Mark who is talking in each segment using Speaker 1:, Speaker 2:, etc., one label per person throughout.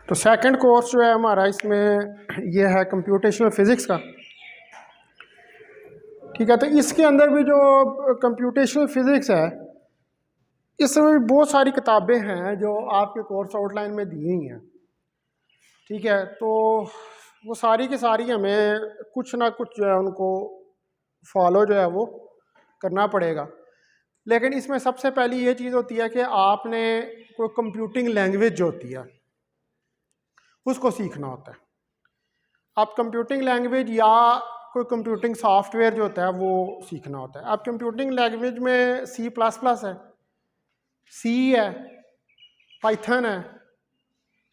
Speaker 1: तो second course जो है हमारा इसमें ये है कंप्यूटेशनल फिज़िक्स का। ठीक है, तो इसके अंदर भी जो कंप्यूटेशनल फिज़िक्स है इसमें भी बहुत सारी किताबें हैं जो आपके कोर्स आउटलाइन में दी हुई हैं। ठीक है, तो वो सारी की सारी हमें कुछ ना कुछ जो है उनको फॉलो जो है वो करना पड़ेगा। लेकिन इसमें सबसे पहली ये चीज़ होती है कि आपने कोई कंप्यूटिंग लैंग्वेज जो होती है उसको सीखना होता है। आप कंप्यूटिंग लैंग्वेज या कोई कंप्यूटिंग सॉफ्टवेयर जो होता है वो सीखना होता है। आप कंप्यूटिंग लैंग्वेज में C++ है, C है, पाइथन है,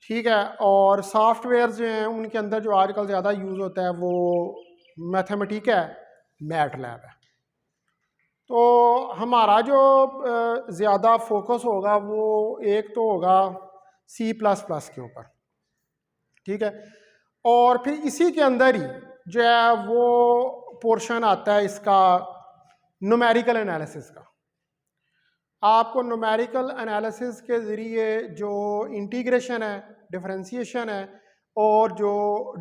Speaker 1: ठीक है, और सॉफ्टवेयर जो हैं उनके अंदर जो आजकल ज़्यादा यूज़ होता है वो मैथमेटिक है, मैटलैब है। तो हमारा जो ज़्यादा फोकस होगा वो एक तो होगा C++ के ऊपर, ठीक है, और फिर इसी के अंदर ही जो है वो पोर्शन आता है इसका न्यूमेरिकल एनालिसिस का। आपको न्यूमेरिकल एनालिसिस के ज़रिए जो इंटीग्रेशन है, डिफरेंशिएशन है और जो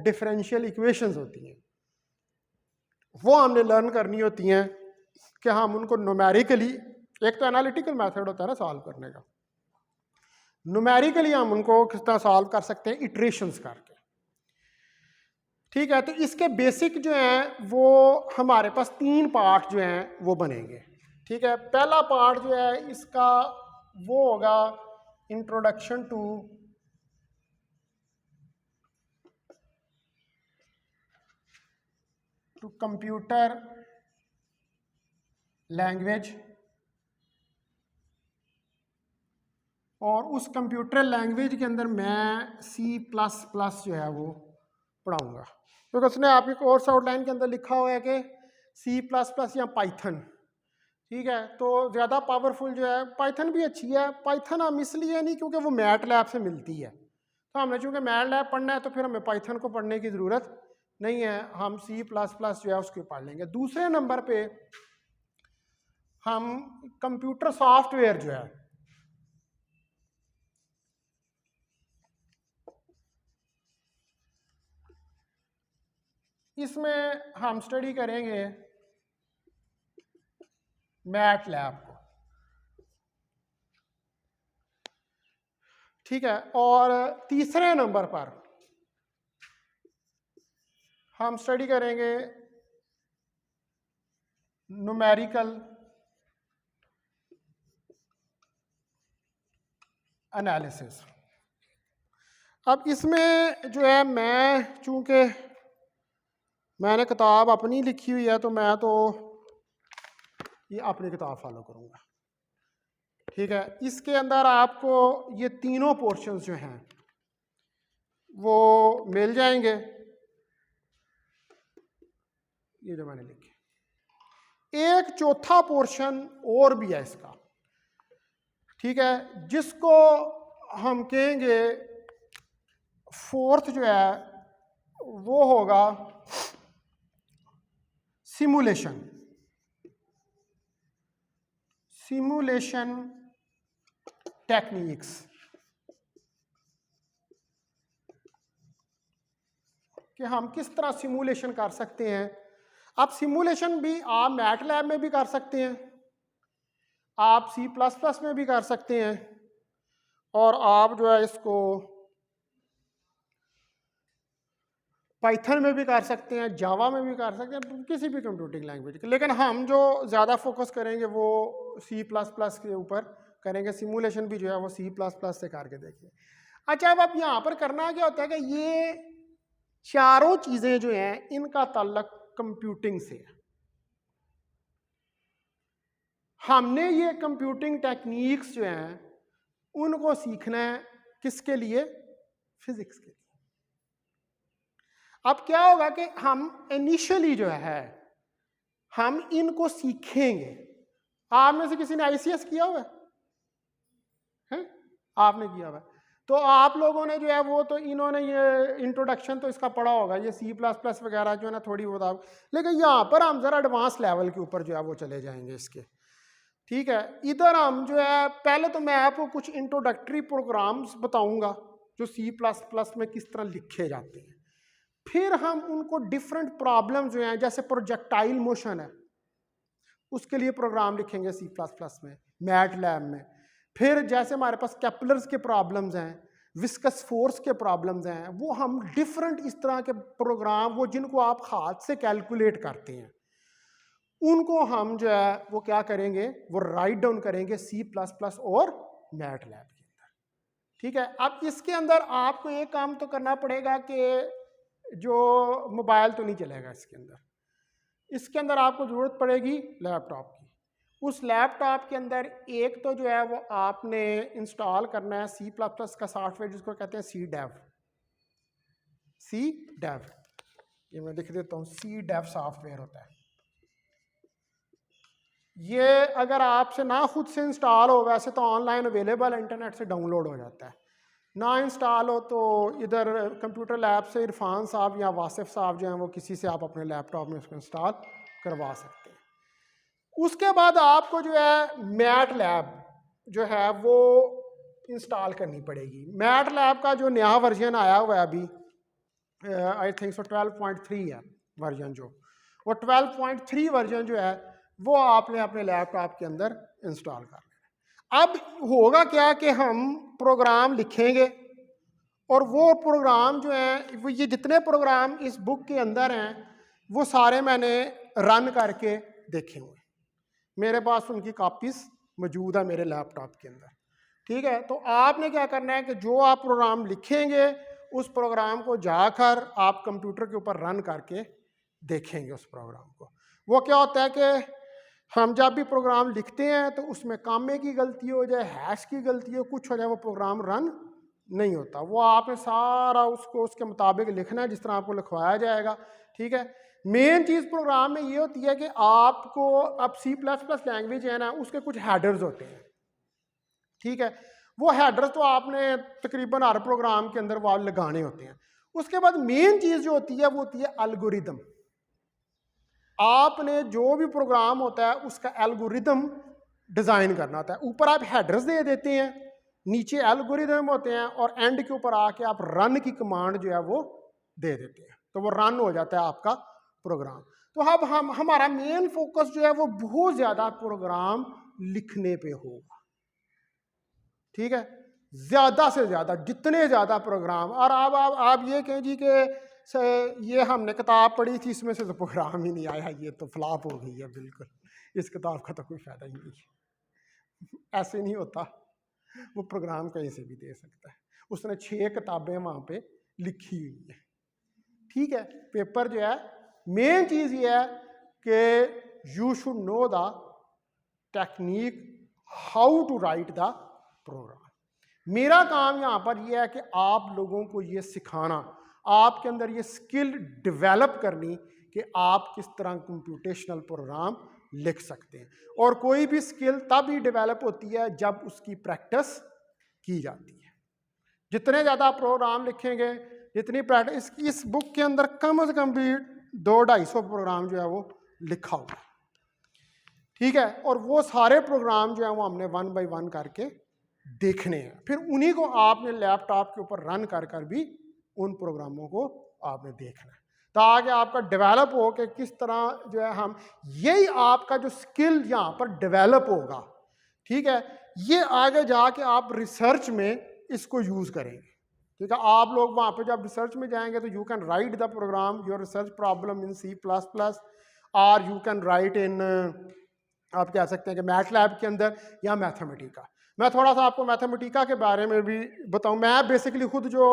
Speaker 1: डिफरेंशियल इक्वेशंस होती हैं वो हमने लर्न करनी होती हैं कि हम उनको न्यूमेरिकली, एक तो एनालिटिकल मेथड होता है ना सॉल्व करने का, न्यूमेरिकली हम उनको किस तरह सॉल्व कर सकते हैं इटरेशंस करके। ठीक है, तो इसके बेसिक जो हैं वो हमारे पास 3 पार्ट जो हैं वो बनेंगे। ठीक है, पहला पार्ट जो है इसका वो होगा इंट्रोडक्शन टू कंप्यूटर लैंग्वेज, और उस कंप्यूटर लैंग्वेज के अंदर मैं C++ जो है वो पढ़ाऊँगा, क्योंकि उसने आपके कोर्स आउटलाइन के अंदर लिखा हुआ है कि C++ या पाइथन। ठीक है, तो ज़्यादा पावरफुल जो है पाइथन भी अच्छी है। पाइथन हम इसलिए नहीं क्योंकि वो मैटलैब से मिलती है, तो हमने चूँकि मैटलैब पढ़ना है तो फिर हमें पाइथन को पढ़ने की ज़रूरत नहीं है, हम C++ जो है उसको पढ़ लेंगे। दूसरे नंबर पे हम कंप्यूटर सॉफ्टवेयर जो है इसमें हम स्टडी करेंगे मैटलैब को। ठीक है, और तीसरे नंबर पर हम स्टडी करेंगे न्यूमेरिकल एनालिसिस। अब इसमें जो है मैं चूँकि मैंने किताब अपनी लिखी हुई है तो मैं तो ये अपनी किताब फॉलो करूँगा। ठीक है, इसके अंदर आपको ये तीनों पोर्शंस जो हैं वो मिल जाएंगे, ये जो मैंने लिखे। एक चौथा पोर्शन और भी है इसका, ठीक है, जिसको हम कहेंगे फोर्थ जो है वो होगा सिमुलेशन टेक्निक्स, कि हम किस तरह सिमुलेशन कर सकते हैं। आप सिमुलेशन भी आप मैटलैब में भी कर सकते हैं, आप C++ में भी कर सकते हैं, और आप जो है इसको पाइथन में भी कर सकते हैं, जावा में भी कर सकते हैं, किसी भी कंप्यूटिंग लैंग्वेज के। लेकिन हम जो ज़्यादा फोकस करेंगे वो C++ के ऊपर करेंगे। सिमुलेशन भी जो है वो C++ से करके देखिए। अच्छा, अब यहाँ पर करना क्या होता है कि ये चारों चीज़ें जो हैं इनका ताल्लुक कंप्यूटिंग से है। हमने ये कंप्यूटिंग टेक्निक्स जो हैं उनको सीखना है किसके लिए? फिजिक्स के लिए। अब क्या होगा कि हम इनिशियली जो है हम इनको सीखेंगे, आप में से किसी ने ICS किया हुआ है? आपने किया हुआ है। तो आप लोगों ने जो है वो तो इन्होंने ये इंट्रोडक्शन तो इसका पढ़ा होगा, ये C++ वगैरह जो है ना थोड़ी बहुत आप, लेकिन यहाँ पर हम ज़रा एडवांस लेवल के ऊपर जो है वो चले जाएंगे इसके। ठीक है, इधर हम जो है पहले तो मैं आपको कुछ इंट्रोडक्टरी प्रोग्राम्स बताऊंगा जो C++ में किस तरह लिखे जाते हैं, फिर हम उनको डिफरेंट प्रॉब्लम जो हैं जैसे प्रोजेक्टाइल मोशन है उसके लिए प्रोग्राम लिखेंगे C++ में, मैटलैब में। फिर जैसे हमारे पास कैपलर्स के प्रॉब्लम्स हैं, विस्कस फोर्स के प्रॉब्लम्स हैं, वो हम डिफरेंट इस तरह के प्रोग्राम वो जिनको आप हाथ से कैलकुलेट करते हैं उनको हम जो है वो क्या करेंगे, वो राइट डाउन करेंगे C++ और मैटलैब के अंदर। ठीक है, अब इसके अंदर आपको एक काम तो करना पड़ेगा कि जो मोबाइल तो नहीं चलेगा इसके अंदर, इसके अंदर आपको ज़रूरत पड़ेगी लैपटॉप की। उस लैपटॉप के अंदर एक तो जो है वो आपने इंस्टॉल करना है C++ का सॉफ्टवेयर जिसको कहते हैं CDEV। ये मैं लिख देता हूँ, CDEV सॉफ्टवेयर होता है ये। अगर आपसे ना खुद से इंस्टॉल हो, वैसे तो ऑनलाइन अवेलेबल है, इंटरनेट से डाउनलोड हो जाता है, ना इंस्टॉल हो तो इधर कंप्यूटर लैब से इरफान साहब या वासिफ साहब जो हैं वो किसी से आप अपने लैपटॉप में उसको इंस्टॉल करवा सकते हैं। उसके बाद आपको जो है मैटलैब जो है वो इंस्टॉल करनी पड़ेगी। मैटलैब का जो नया वर्जन आया हुआ है अभी, आई थिंक सो 12.3 है वर्जन, जो वो 12.3 वर्जन जो है वो आपने अपने लैपटॉप के अंदर इंस्टॉल कर लेना। अब होगा क्या कि हम प्रोग्राम लिखेंगे और वो प्रोग्राम जो है वो ये जितने प्रोग्राम इस बुक के अंदर हैं वो सारे मैंने रन करके देखे हुए, मेरे पास उनकी कॉपीज मौजूद है मेरे लैपटॉप के अंदर। ठीक है, तो आपने क्या करना है कि जो आप प्रोग्राम लिखेंगे उस प्रोग्राम को जाकर आप कंप्यूटर के ऊपर रन करके देखेंगे उस प्रोग्राम को। वो क्या होता है कि हम जब भी प्रोग्राम लिखते हैं तो उसमें कामे की गलती हो जाए, हैश की गलती हो, कुछ हो जाए, वो प्रोग्राम रन नहीं होता। वो आपने सारा उसको उसके मुताबिक लिखना है जिस तरह आपको लिखवाया जाएगा। ठीक है, मेन चीज़ प्रोग्राम में ये होती है कि आपको अब C++ लैंग्वेज है ना उसके कुछ हेडर्स होते हैं। ठीक है, वो हेडर्स तो आपने तकरीबन हर प्रोग्राम के अंदर वो लगाने होते हैं। उसके बाद मेन चीज़ जो होती है वो होती है एल्गोरिदम। आपने जो भी प्रोग्राम होता है उसका एल्गोरिदम डिज़ाइन करना होता है। ऊपर आप हेडर्स दे देते हैं, नीचे एल्गोरिदम होते हैं और एंड के ऊपर आके आप रन की कमांड जो है वो दे देते हैं, तो वो रन हो जाता है आपका प्रोग्राम। तो अब हमारा मेन फोकस जो है वो बहुत ज़्यादा प्रोग्राम लिखने पे होगा। ठीक है, ज़्यादा से ज़्यादा, जितने ज़्यादा प्रोग्राम, और अब आप ये कहें जी कि ये हमने किताब पढ़ी थी इसमें से तो प्रोग्राम ही नहीं आया, ये तो फ्लॉप हो गई है बिल्कुल, इस किताब का तो कोई फ़ायदा ही नहीं। ऐसे नहीं होता, वो प्रोग्राम कहीं से भी दे सकता है। उसने 6 किताबें वहाँ पे लिखी हुई हैं। ठीक है, पेपर जो है मेन चीज़ ये है कि you should know the technique how to write the program. मेरा काम यहाँ पर यह है कि आप लोगों को ये सिखाना, आपके अंदर ये स्किल डेवलप करनी कि आप किस तरह कंप्यूटेशनल प्रोग्राम लिख सकते हैं। और कोई भी स्किल तब ही डेवलप होती है जब उसकी प्रैक्टिस की जाती है। जितने ज़्यादा प्रोग्राम लिखेंगे, जितनी प्रैक्टिस, इस बुक के अंदर कम से कम भी 200-250 प्रोग्राम जो है वो लिखा हुआ है। ठीक है, और वो सारे प्रोग्राम जो है वो हमने 1 बाय 1 करके देखने हैं, फिर उन्हीं को आपने लैपटॉप के ऊपर रन कर कर भी उन प्रोग्रामों को आपने देखना है, ताकि आपका डेवलप हो कि किस तरह जो है हम, यही आपका जो स्किल यहाँ पर डेवलप होगा। ठीक है, ये आगे जाके आप रिसर्च में इसको यूज़ करेंगे। ठीक है, आप लोग वहाँ पे जब रिसर्च में जाएंगे तो you can write the programme your research problem in C++ और यू कैन राइट इन, आप कह सकते हैं कि मैटलैब के अंदर या मैथमेटिका। मैं थोड़ा सा आपको मैथमेटिका के बारे में भी बताऊं। मैं बेसिकली खुद जो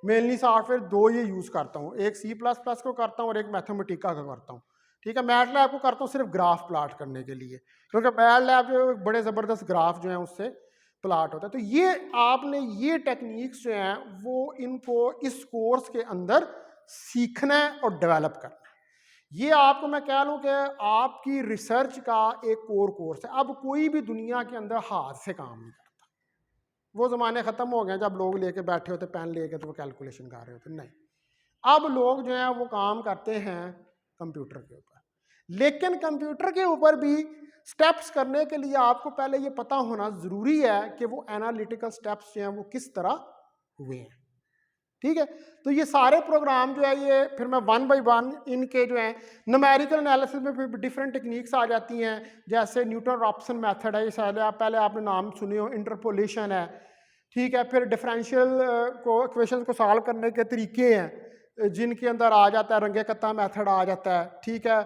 Speaker 1: मेनली सॉफ्टवेयर 2 ये यूज़ करता हूं, एक C++ को करता हूं और एक मैथमेटिका का करता हूं। ठीक है, मैटलैब को करता हूं सिर्फ ग्राफ प्लाट करने के लिए, क्योंकि मैटलैब जो बड़े ज़बरदस्त ग्राफ जो हैं उससे प्लाट होता है। तो ये आपने ये टेक्निक्स जो हैं वो इनको इस कोर्स के अंदर सीखना है और डेवलप करना है। ये आपको मैं कह लूँ कि आपकी रिसर्च का एक कोर कोर्स है। अब कोई भी दुनिया के अंदर हाथ से काम नहीं करता। वो ज़माने ख़त्म हो गए जब लोग लेके बैठे होते पेन लेके तो वो कैलकुलेशन कर रहे होते, नहीं। अब लोग जो है वो काम करते हैं कंप्यूटर के ऊपर। लेकिन कंप्यूटर के ऊपर भी स्टेप्स करने के लिए आपको पहले ये पता होना ज़रूरी है कि वो एनालिटिकल स्टेप्स जो हैं वो किस तरह हुए हैं। ठीक है, तो ये सारे प्रोग्राम जो है ये फिर मैं वन बाय वन इनके जो है न्यूमेरिकल एनालिसिस में फिर डिफरेंट टेक्निक्स आ जाती हैं, जैसे न्यूटन रॉप्सन मेथड है, ये पहले आपने नाम सुने हो, इंटरपोलेशन है। ठीक है, फिर डिफरेंशियल को इक्वेशंस को सॉल्व करने के तरीके हैं जिनके अंदर आ जाता है रंगे कत्ता मेथड आ जाता है। ठीक है,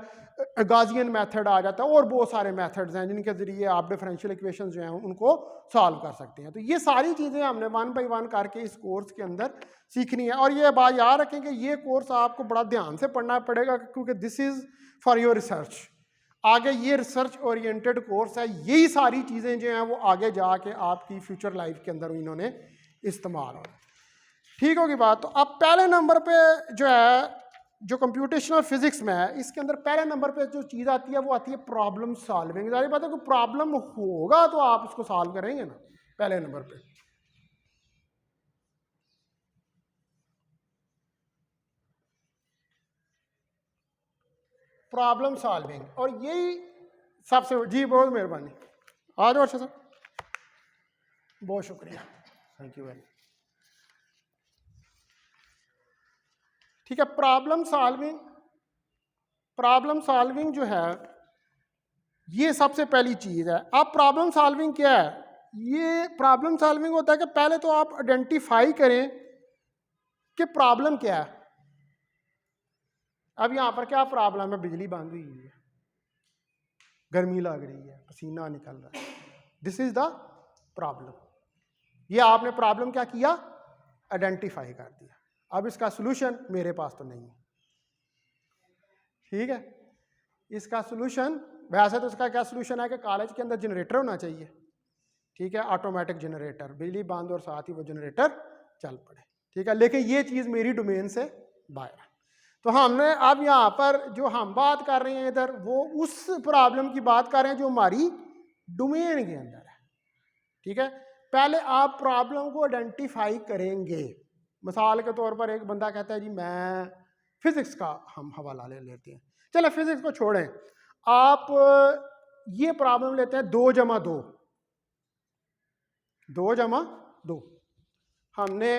Speaker 1: गाजियन मेथड आ जाता है और बहुत सारे मेथड्स हैं जिनके ज़रिए आप डिफरेंशियल इक्वेशंस जो हैं उनको सॉल्व कर सकते हैं। तो ये सारी चीज़ें हमने वन बाय वन करके इस कोर्स के अंदर सीखनी है। और ये बात याद रखें कि ये कोर्स आपको बड़ा ध्यान से पढ़ना पड़ेगा क्योंकि this is for your research. आगे ये रिसर्च ओरिएंटेड कोर्स है, यही सारी चीज़ें जो हैं वो आगे जाके आपकी फ्यूचर लाइफ के अंदर इन्होंने इस्तेमाल हो। ठीक होगी बात। तो अब पहले नंबर पे जो है जो कंप्यूटेशनल फिजिक्स में है, इसके अंदर पहले नंबर पे जो चीज़ आती है वो आती है प्रॉब्लम सॉल्विंग। जाहिर बात है कोई प्रॉब्लम होगा तो आप उसको सॉल्व करेंगे ना पहले नंबर पे। प्रॉब्लम सॉल्विंग, और यही सबसे, जी बहुत मेहरबानी, आ जाओ अच्छा सर, बहुत शुक्रिया, थैंक यू वेरी। ठीक है, प्रॉब्लम सॉल्विंग जो है ये सबसे पहली चीज़ है। अब प्रॉब्लम सॉल्विंग क्या है? ये प्रॉब्लम सॉल्विंग होता है कि पहले तो आप आइडेंटिफाई करें कि प्रॉब्लम क्या है। अब यहाँ पर क्या प्रॉब्लम है? बिजली बंद हुई है, गर्मी लग रही है, पसीना निकल रहा है, दिस इज द प्रॉब्लम। ये आपने प्रॉब्लम क्या किया? आइडेंटिफाई कर दिया। अब इसका सलूशन मेरे पास तो नहीं है। ठीक है, इसका सलूशन, वैसे तो इसका क्या सलूशन है कि कॉलेज के अंदर जनरेटर होना चाहिए। ठीक है, ऑटोमेटिक जनरेटर, बिजली बंद और साथ ही वो जनरेटर चल पड़े। ठीक है, लेकिन ये चीज़ मेरी डोमेन से बाहर है। तो हमने अब यहाँ पर जो हम बात कर रहे हैं इधर, वो उस प्रॉब्लम की बात कर रहे हैं जो हमारी डोमेन के अंदर है। ठीक है, पहले आप प्रॉब्लम को आइडेंटिफाई करेंगे। मिसाल के तौर पर एक बंदा कहता है जी मैं फिजिक्स का हम हवाला ले लेते हैं, चलो फिजिक्स को छोड़ें, आप ये प्रॉब्लम लेते हैं 2 जमा 2, 2 जमा 2, हमने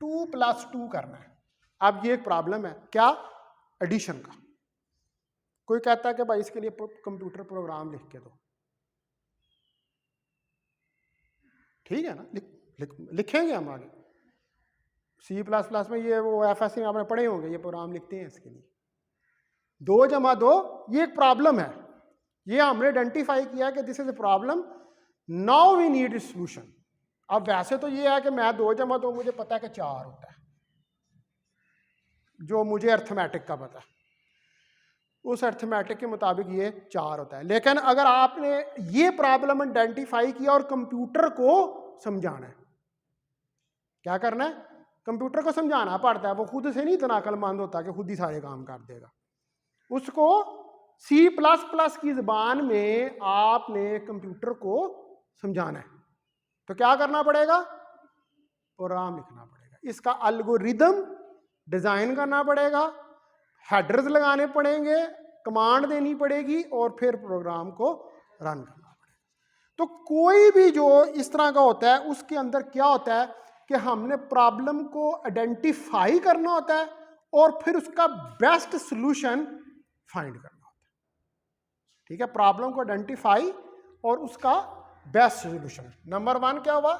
Speaker 1: 2 + 2 करना है। अब ये एक प्रॉब्लम है क्या? एडिशन का। कोई कहता है कि भाई इसके लिए कंप्यूटर प्रोग्राम लिख के दो, ठीक है ना, लिखेंगे हम आगे C++ में, ये वो FSC में आपने पढ़े होंगे, ये प्रोग्राम लिखते हैं इसके लिए। 2 जमा 2 ये एक प्रॉब्लम है, ये हमने आइडेंटिफाई किया कि this is a problem, now we need a solution. अब वैसे तो ये है कि मैं 2 जमा 2 मुझे पता है कि 4 होता है, जो मुझे अर्थमेटिक का पता है, उस अर्थमेटिक के मुताबिक ये 4 होता है। लेकिन अगर आपने ये प्रॉब्लम आइडेंटिफाई किया और कंप्यूटर को समझाना है, क्या करना है? कंप्यूटर को समझाना पड़ता है, वो खुद से नहीं इतना अक्लमंद होता कि खुद ही सारे काम कर देगा। उसको C++ की ज़बान में आपने कंप्यूटर को समझाना है, तो क्या करना पड़ेगा? प्रोग्राम लिखना पड़ेगा, इसका एल्गोरिदम डिज़ाइन करना पड़ेगा, हेडर्स लगाने पड़ेंगे, कमांड देनी पड़ेगी और फिर प्रोग्राम को रन करना पड़ेगा। तो कोई भी जो इस तरह का होता है उसके अंदर क्या होता है कि हमने प्रॉब्लम को आइडेंटिफाई करना होता है और फिर उसका बेस्ट सॉल्यूशन फाइंड करना होता है। ठीक है, प्रॉब्लम को आइडेंटिफाई और उसका बेस्ट सॉल्यूशन। नंबर 1 क्या हुआ?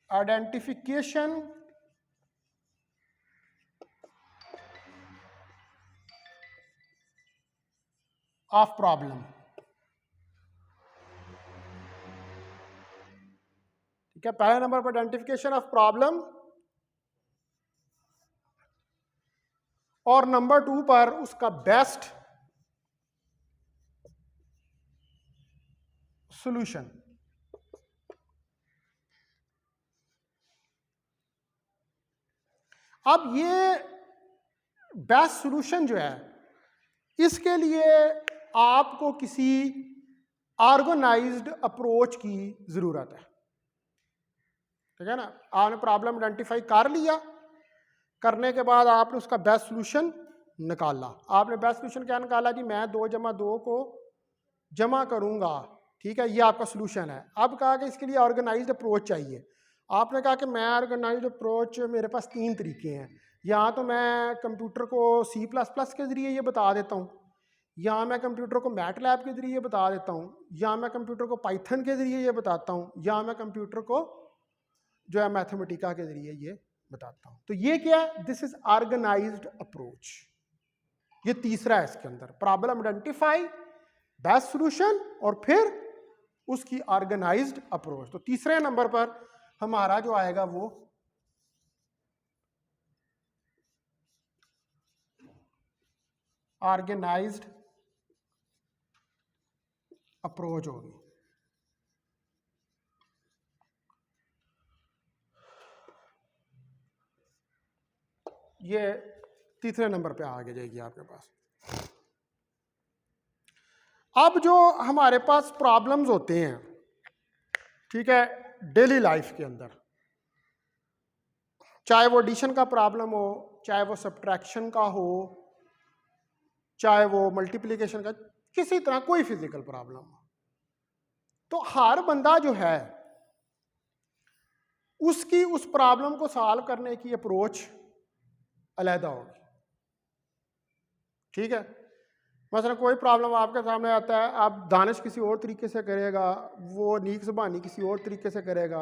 Speaker 1: Identification of problem. ठीक है, पहले नंबर पर आइडेंटिफिकेशन ऑफ प्रॉब्लम, और नंबर 2 पर उसका बेस्ट सॉल्यूशन। अब ये बेस्ट सॉल्यूशन जो है, इसके लिए आपको किसी ऑर्गेनाइज्ड अप्रोच की ज़रूरत है। ठीक है ना, आपने प्रॉब्लम आइडेंटिफाई कर लिया, करने के बाद आपने उसका बेस्ट सॉल्यूशन निकाला। आपने बेस्ट सॉल्यूशन क्या निकाला जी, मैं 2 + 2 को जमा करूंगा। ठीक है, ये आपका सॉल्यूशन है। अब कहा कि इसके लिए ऑर्गेनाइज्ड अप्रोच चाहिए। आपने कहा कि मैं ऑर्गेनाइज्ड अप्रोच, मेरे पास 3 तरीके हैं। या तो मैं कंप्यूटर को C++ के ज़रिए ये बता देता हूँ, या मैं कंप्यूटर को मैटलैब के ज़रिए बता देता हूँ, या मैं कंप्यूटर को पाइथन के ज़रिए ये बताता हूँ, या मैं कंप्यूटर को जो है मैथमेटिका के ज़रिए ये बताता हूँ। तो ये क्या है, दिस इज ऑर्गेनाइज्ड अप्रोच। ये तीसरा है इसके अंदर, प्रॉब्लम आइडेंटिफाई, बेस्ट सॉल्यूशन और फिर उसकी ऑर्गेनाइज्ड अप्रोच। तो तीसरे नंबर पर हमारा जो आएगा वो ऑर्गेनाइज्ड अप्रोच होगी। ये तीसरे नंबर पे आगे जाएगी आपके पास। अब जो हमारे पास प्रॉब्लम्स होते हैं, ठीक है, डेली लाइफ के अंदर, चाहे वो एडिशन का प्रॉब्लम हो, चाहे वो सब्ट्रैक्शन का हो, चाहे वो मल्टीप्लिकेशन का, किसी तरह कोई फिजिकल प्रॉब्लम हो, तो हर बंदा जो है उसकी उस प्रॉब्लम को सॉल्व करने की अप्रोच अलहदा होगी। ठीक है, मसलन कोई प्रॉब्लम आपके सामने आता है, आप दानिश किसी और तरीके से करेगा, वो नीक ज़बानी किसी और तरीके से करेगा,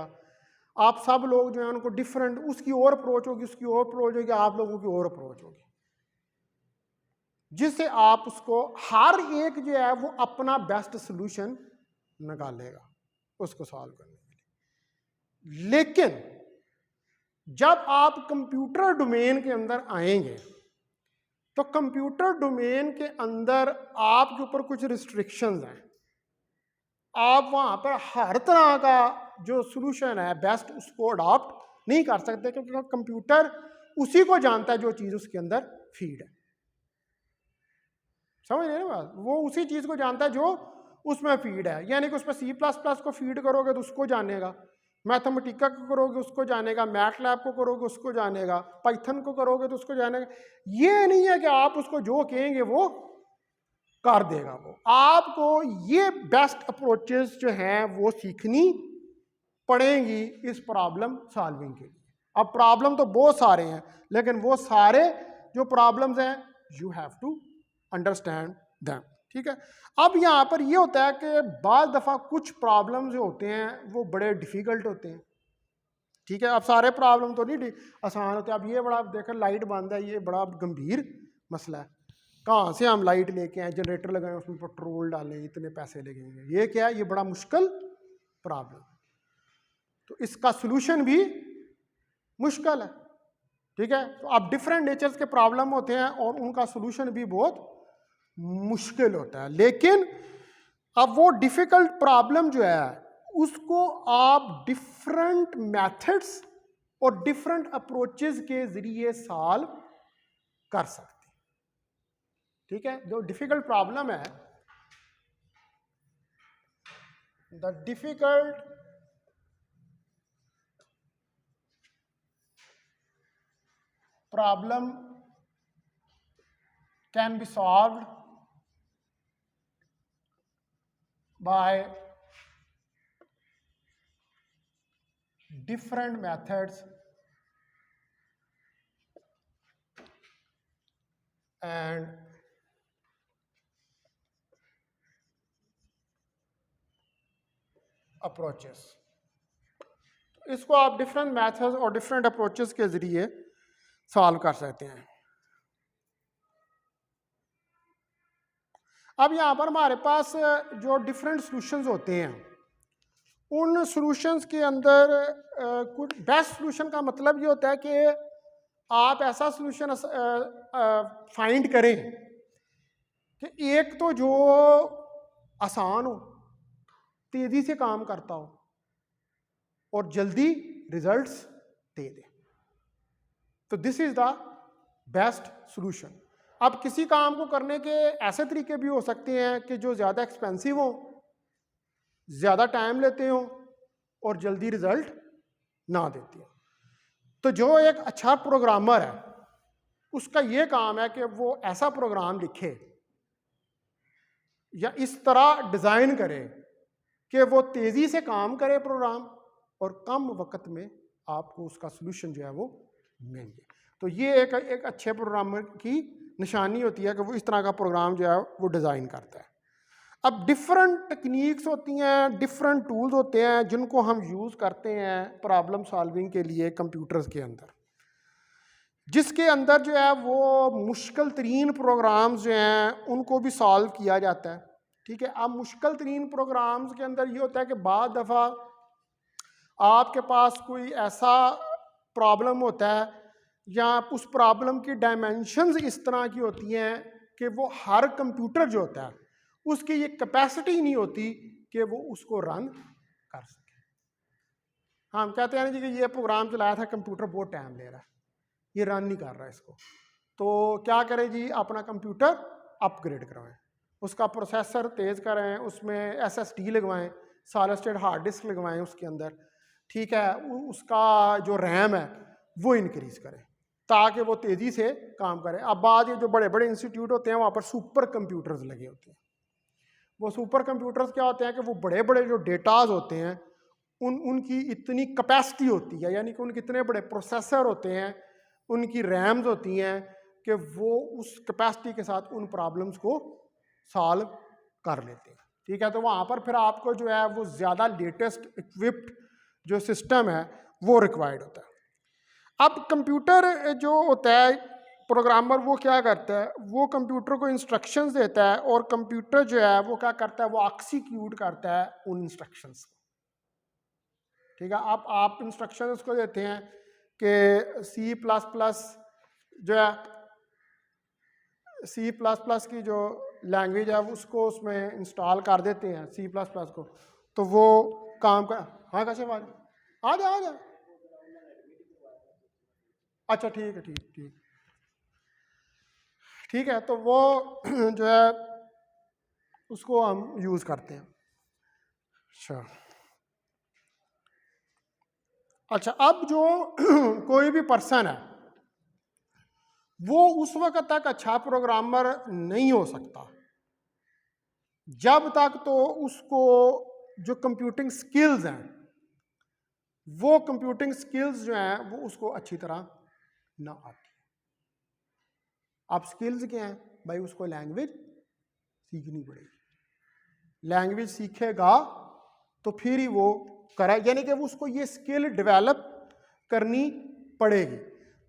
Speaker 1: आप सब लोग जो है उनको डिफरेंट, उसकी और अप्रोच होगी, उसकी और अप्रोच होगी, आप लोगों की और अप्रोच होगी, जिससे आप उसको हर एक जो है वो अपना बेस्ट सोल्यूशन निकालेगा उसको सॉल्व करने के लिए। लेकिन जब आप कंप्यूटर डोमेन के अंदर आएंगे तो कंप्यूटर डोमेन के अंदर आपके ऊपर कुछ रिस्ट्रिक्शंस हैं। आप वहां पर हर तरह का जो सोल्यूशन है बेस्ट उसको अडॉप्ट नहीं कर सकते, क्योंकि कंप्यूटर उसी को जानता है जो चीज़ उसके अंदर फीड है। समझ रहे हैं बात, वो उसी चीज़ को जानता है जो उसमें फीड है। यानी कि उसमें C++ को फीड करोगे तो उसको जानेगा, मैथमेटिका को करोगे उसको जानेगा, मैटलैब को करोगे उसको जानेगा, पाइथन को करोगे तो उसको जानेगा। ये नहीं है कि आप उसको जो कहेंगे वो कर देगा। वो आपको ये बेस्ट अप्रोचेस जो हैं वो सीखनी पड़ेंगी इस प्रॉब्लम सॉल्विंग के लिए। अब प्रॉब्लम तो बहुत सारे हैं, लेकिन वो सारे जो प्रॉब्लम्स हैं you have to understand them. ठीक है, अब यहाँ पर ये होता है कि बाज़ दफ़ा कुछ प्रॉब्लम जो होते हैं वो बड़े डिफ़िकल्ट होते हैं। ठीक है, अब सारे प्रॉब्लम तो नहीं आसान होते। अब ये बड़ा देखें, लाइट बंद है, ये बड़ा गंभीर मसला है। कहाँ से हम लाइट लेके आए, जनरेटर लगाएं, उसमें पेट्रोल डालें, इतने पैसे लगेंगे, ये क्या है, ये बड़ा मुश्किल प्रॉब्लम। तो इसका सलूशन भी मुश्किल है। ठीक है, तो अब डिफरेंट नेचर्स के प्रॉब्लम होते हैं और उनका सलूशन भी बहुत मुश्किल होता है। लेकिन अब वो डिफिकल्ट प्रॉब्लम जो है उसको आप डिफरेंट मेथड्स और डिफरेंट अप्रोचेस के जरिए सॉल्व कर सकते हैं। ठीक है, जो डिफिकल्ट प्रॉब्लम है, the difficult problem can be solved by different methods and approaches। इसको आप डिफरेंट मेथड्स और डिफरेंट अप्रोचेस के जरिए सॉल्व कर सकते हैं। अब यहाँ पर हमारे पास जो डिफरेंट सॉल्यूशंस होते हैं, उन सॉल्यूशंस के अंदर कुछ बेस्ट सॉल्यूशन का मतलब ये होता है कि आप ऐसा सॉल्यूशन फाइंड करें कि एक तो जो आसान हो, तेजी से काम करता हो और जल्दी रिजल्ट्स दे दे। तो this is the best solution. अब किसी काम को करने के ऐसे तरीके भी हो सकते हैं कि जो ज़्यादा एक्सपेंसिव हो, ज़्यादा टाइम लेते हो और जल्दी रिजल्ट ना देते हो। तो जो एक अच्छा प्रोग्रामर है उसका ये काम है कि वो ऐसा प्रोग्राम लिखे या इस तरह डिज़ाइन करे कि वो तेज़ी से काम करे प्रोग्राम और कम वक्त में आपको उसका सलूशन जो है वो मिल जाए। तो ये एक अच्छे प्रोग्रामर की निशानी होती है कि वो इस तरह का प्रोग्राम जो है वो डिज़ाइन करता है। अब डिफरेंट टेक्निक्स होती हैं, डिफरेंट टूल्स होते हैं जिनको हम यूज़ करते हैं प्रॉब्लम सॉल्विंग के लिए कंप्यूटर्स के अंदर, जिसके अंदर जो है वो मुश्किल तरीन प्रोग्राम्स जो हैं उनको भी सॉल्व किया जाता है। ठीक है, अब मुश्किल तरीन प्रोग्राम्स के अंदर ये होता है कि बाद दफ़ा आपके पास कोई ऐसा प्रॉब्लम होता है या उस प्रॉब्लम की डायमेंशंस इस तरह की होती हैं कि वो हर कंप्यूटर जो होता है उसकी ये कैपेसिटी नहीं होती कि वो उसको रन कर सके। हम कहते हैं ना जी कि ये प्रोग्राम चलाया था, कंप्यूटर बहुत टाइम ले रहा है, ये रन नहीं कर रहा है इसको, तो क्या करें जी, अपना कंप्यूटर अपग्रेड करवाएं, उसका प्रोसेसर तेज़ करें, उसमें एसएसडी लगवाएं, सॉलिड स्टेट हार्ड डिस्क लगवाएं उसके अंदर। ठीक है, उसका जो रैम है वो इंक्रीज़ करें ताकि वो तेज़ी से काम करे। अब बाद ये जो बड़े बड़े इंस्टीट्यूट होते हैं वहाँ पर सुपर कंप्यूटर्स लगे होते हैं। वो सुपर कंप्यूटर्स क्या होते हैं कि वो बड़े बड़े जो डेटाज होते हैं उनकी इतनी कैपेसिटी होती है, यानी कि उनके इतने बड़े प्रोसेसर होते हैं, उनकी रैम्स होती हैं कि वो उस कैपेसिटी के साथ उन प्रॉब्लम्स को सॉल्व कर लेते हैं। ठीक है, तो वहाँ पर फिर आपको जो है वो ज़्यादा लेटेस्ट इक्विप्ड जो सिस्टम है वो रिक्वायर्ड होता है। अब कंप्यूटर जो होता है, प्रोग्रामर वो क्या करता है, वो कंप्यूटर को इंस्ट्रक्शंस देता है और कंप्यूटर जो है वो क्या करता है, वो एक्सिक्यूट करता है उन इंस्ट्रक्शंस को। ठीक है, आप इंस्ट्रक्शन उसको देते हैं कि C++ जो है, C++ की जो लैंग्वेज है उसको उसमें इंस्टॉल कर देते हैं C++ को, तो वो काम कर। हाँ कैसे आवाज आ जा आ जा। अच्छा ठीक है, ठीक ठीक ठीक है, तो वो जो है उसको हम यूज़ करते हैं। अच्छा अच्छा, अब जो कोई भी पर्सन है वो उस वक्त तक अच्छा प्रोग्रामर नहीं हो सकता जब तक तो उसको जो कंप्यूटिंग स्किल्स हैं, वो कंप्यूटिंग स्किल्स जो हैं वो उसको अच्छी तरह ना आती। अब स्किल्स क्या हैं भाई, उसको लैंग्वेज सीखनी पड़ेगी, लैंग्वेज सीखेगा तो फिर ही वो करा, यानी कि उसको ये स्किल डेवलप करनी पड़ेगी।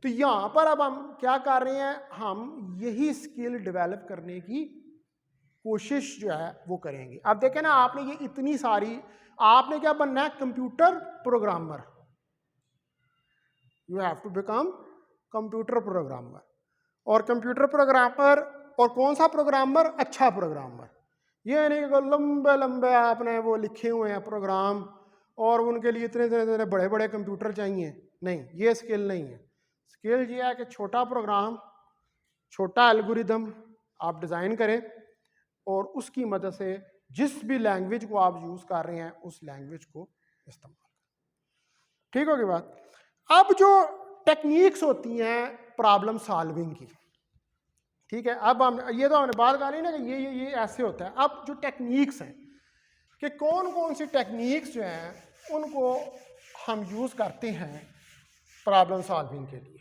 Speaker 1: तो यहाँ पर अब हम क्या कर रहे हैं, हम यही स्किल डेवलप करने की कोशिश जो है वो करेंगे। अब देखें ना, आपने ये इतनी सारी, आपने क्या बनना है, computer programmer, you have to become computer programmer. और कंप्यूटर प्रोग्रामर, और कौन सा प्रोग्रामर, अच्छा प्रोग्रामर। ये नहीं कि लंबे लंबे आपने वो लिखे हुए हैं प्रोग्राम और उनके लिए इतने इतने इतने बड़े बड़े कंप्यूटर चाहिए, नहीं, ये स्किल नहीं है। स्किल ये है कि छोटा प्रोग्राम, छोटा एल्गोरिदम आप डिज़ाइन करें और उसकी मदद से जिस भी लैंग्वेज को आप यूज़ कर रहे हैं उस लैंग्वेज को इस्तेमाल करें। ठीक होगी बात। अब जो टेक्निक्स होती हैं प्रॉब्लम सॉल्विंग की, ठीक है, अब हम ये तो हमने बात कर रही ना कि ये ऐसे होता है। अब जो टेक्निक्स हैं कि कौन कौन सी टेक्निक्स जो हैं उनको हम यूज़ करते हैं प्रॉब्लम सॉल्विंग के लिए।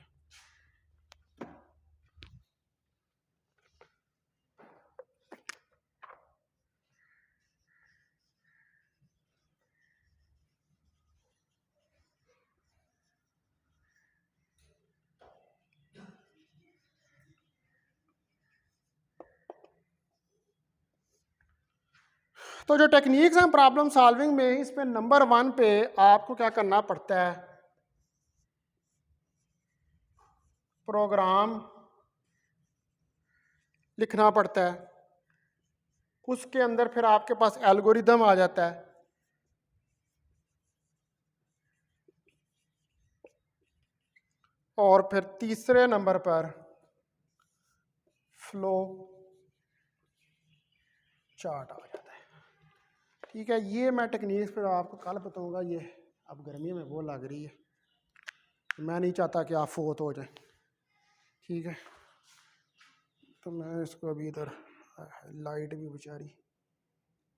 Speaker 1: तो जो टेक्निक्स हैं प्रॉब्लम सॉल्विंग में, इस पे नंबर 1 पे आपको क्या करना पड़ता है, प्रोग्राम लिखना पड़ता है। उसके अंदर फिर आपके पास एल्गोरिदम आ जाता है, और फिर तीसरे नंबर पर फ्लो चार्ट आ जाता है। ठीक है, ये मैं टेक्निक्स फिर आपको कल बताऊंगा। ये अब गर्मी में वो लग रही है, मैं नहीं चाहता कि आप फोत हो जाए। ठीक है, तो मैं इसको अभी इधर लाइट भी बेचारी